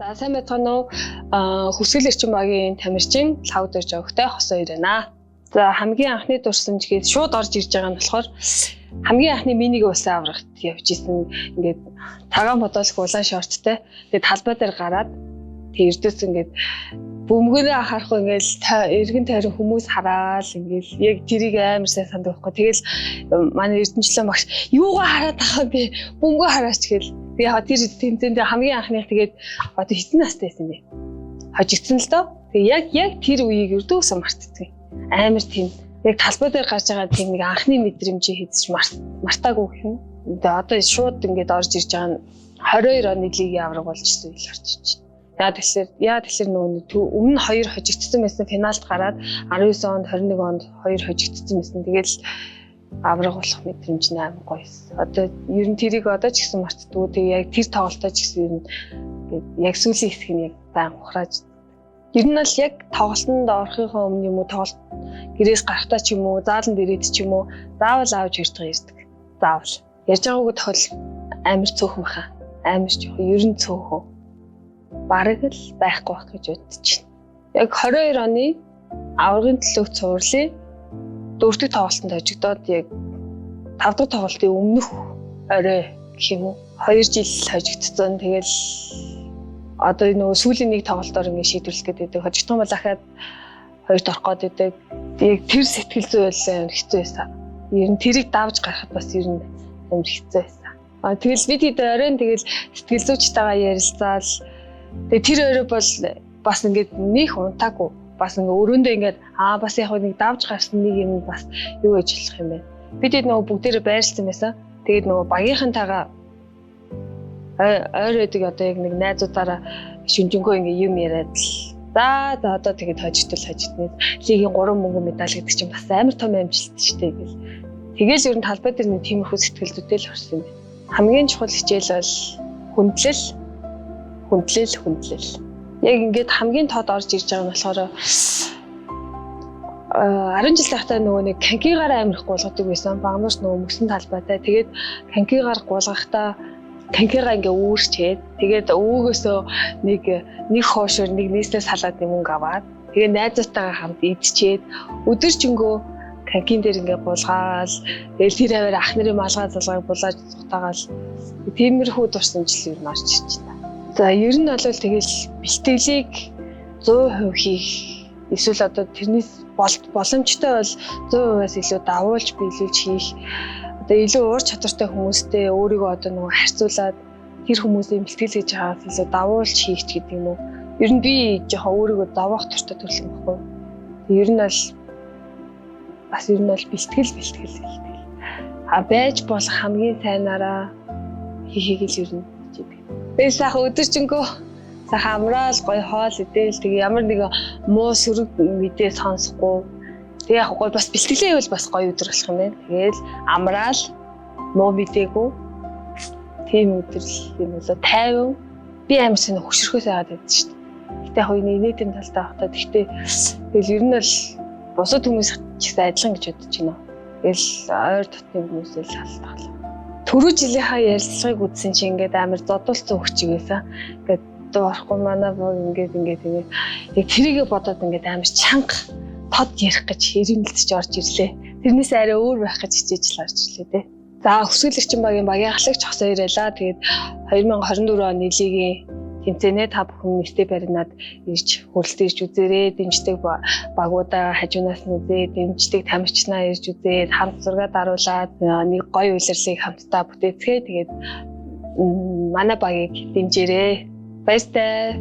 За сайн байцгаана уу? Хүсгэл эрчим багийн тамирчин лавд ирж өгөхтэй хос хоёр байна. За хамгийн анхны дурсамжгээд шууд орж ирж байгаа нь болохоор хамгийн анхны минийг улсын аврагт явж исэн. Ингээд тагаан бодолох улаан шорттой. Тэгээд талбай дээр гараад тэг эрдээс ингээд бөмбөгөө харахгүй ингээл эргэн тойрон хүмүүс хараал ингээл яг тэрийг амар сайн санддаг байхгүй. Тэгэл манай эрдэнэчлэн багш юугаа хараад тахаа би бөмбөгөө хараач гэл. Тэгээ тэр тэмцээндээ хамгийн анхных тэгээд одоо хэдэн настай байсан бэ? Хожигдсан л доо. Тэгээ яг тэр үеийг өрдөөсөө мартдаг. Амар тийм яг талбай дээр гарч байгаа тийм нэг анхны мэдрэмжийг хэзээ мартаагүй гэх юм. Тэгээ одоо шууд ингээд орж ирж байгаа нь 22 оны лигийн авраг болж ирсэн үйл орж иж байна. Яа тэгэхээр нөгөө өмнө 2 хожигдсан байсан финалд гараад 19 онд 21 онд 2 хожигдсан байсан. Тэгэл авраг болох мэдрэмж амар гоё байсан. Одоо ер нь тэрийг одоо ч гэсэн мартдаггүй. Тэгээ яг тэр тоглолтоо ч гэсэн ер нь яг сүүлийн хэсэг нь яг байн ухрааж. Ер нь бол яг тоглолтонд орохынхоо өмнө юм уу тоглолт гэрээс гарахтаа ч юм уу зааланд ирээд ч юм уу заавал аавж ярьдаг ирдэг. Заавал. Ярьж байгаагүй тохиол амар цөөхөн баха. Амар ч ер нь цөөхөн. Бараг л байхгүй байх гэж бодож байна. Яг 22 оны аврагын төлөөх цувралын 4-р тоглолтод хожигдоод яг 5-р тоглолтын өмнөх орой гэх юм уу 2 жил хожигдсон. Тэгэл одоо нөгөө сүүлийн нэг тоглолтоор ингэ шийдвэрлэх гэдэг. Хожигдсон бол дахиад 2-т орох гээд байдаг. Яг тэр сэтгэл зүй бол амар хэцүү байсан. Ер нь тэрийг давж гарахад бас ер нь амар хэцүү байсан. Тэгэл бид хэд оройн тэгэл сэтгэл зүйчтэйгээ ярилцаал. Тэгээ тэр орой бол бас ингээд нөх унтаагүй. Бас ингээ өрөөндөө ингээд бас яг нэг давж гарсан нэг юм бас юу гэж хэлэх юм бэ. Бид нөгөө бүгдээрээ байрлсан байсан. Тэгээд нөгөө багийнхантайгаа ойр өдөг одоо яг нэг найзуудаараа шүнжэнгөө ингээ юм яриад л за одоо тэгээд хожигдны лигийн 3 мөнгө медаль гэдэг чинь бас амар том амжилт шүү дээ гэл. Тэгээл ер нь талбай дээр нэг тиймэрхүү сэтгэлдүүдтэй л орсон юм байна. Хамгийн чухал хичээл бол хүндлэл. Яг ингээд хамгийн тод орж ирж байгаа нь болохоор 10 жил тахтай нөгөө нэг канкигаар амирх гуулгадаг байсан. Багнууш нөгөө мөсөн талбайтай. Тэгээд канкигаар гуулгахдаа канкигаа ингээ үүрчээд тэгээд өвөөгөөсөө нэг хоошоор нэг нийслэл салаад мөнгө аваад тэгээд найзуудтайгаа хамт идчихэд өдөржингөө канкин дээр ингээ гуулгаал тэгээд тэр аваар ах нарын малгай залгааг булааж цухтаагаал тиймэрхүү дурсамжлал юу нэрч ирж байна. За ер нь бол тэгэл бэлтгэлийг 100% хийх эсвэл одоо тэрнээс боломжтой бол 100%-аас илүү давуулж биелүүлж хийх одоо илүү уур чадвартай хүмүүстэй өөрийгөө одоо нөгөө харьцуулаад тэр хүмүүсийн бэлтгэл хийж байгаас илүү давуулж хийх гэдэг юм уу. Ер нь би жоохон өөрийгөө даваах туртай төлсөн байхгүй. Ер нь бол бэлтгэл. Байж болох хамгийн сайнараа хийхийг л ер нь би сайхан өдөржингөө сайхан амраал гоё хоол идээл тэгээ ямар нэг муу сөрөг мэдээ сонсохгүй тэгээ яг гоё бас бэлтгэлээ ивэл бас гоё өдөр болох юм байна. Тэгээл амраал муу мэдээгүй тийм өдөр юм болоо 50 би амар сайн хөшрөхөөс яагаад байдаг шүү дээ. Гэтэ яг нэг нийтийн талтай багтаа тэгтээ тэгэл ер нь бол бусад хүмүүс ч гэсэн адилхан гэж бодож байна. Тэгэл ойр дотны хүмүүсээс шалтгаалаа. Түрүү жилийнхаа ярилцлагыг үзсэн чинь ингээд амар зодуулсан өгч байсан. Ингээд орохгүй манай бог ингээд яг тэрийгэ бодоод ингээд амар чанга тод ярих гэж ирэмэлдэж орж ирлээ. Тэрнээс арай өөр байх гэж хичээж л орж ирлээ те. За хүсгэл эрчим багийн ахлагч хос хоёр байлаа. Тэгээд 2024 оны лигийн тэмцээнээ та бүхэн нэртэй баринаад ирж хөрөлтөж ирж үзээрэй. Дэмждэг багуудаа хажуунаас нь үзээ, дэмждэг тамирчнаа ирж үзээд хамт зураг даруулаад нэг гоё үйлрлийг хамтдаа бүтээцгээе. Тэгээд манай багийг дэмжээрэй. Баяртай.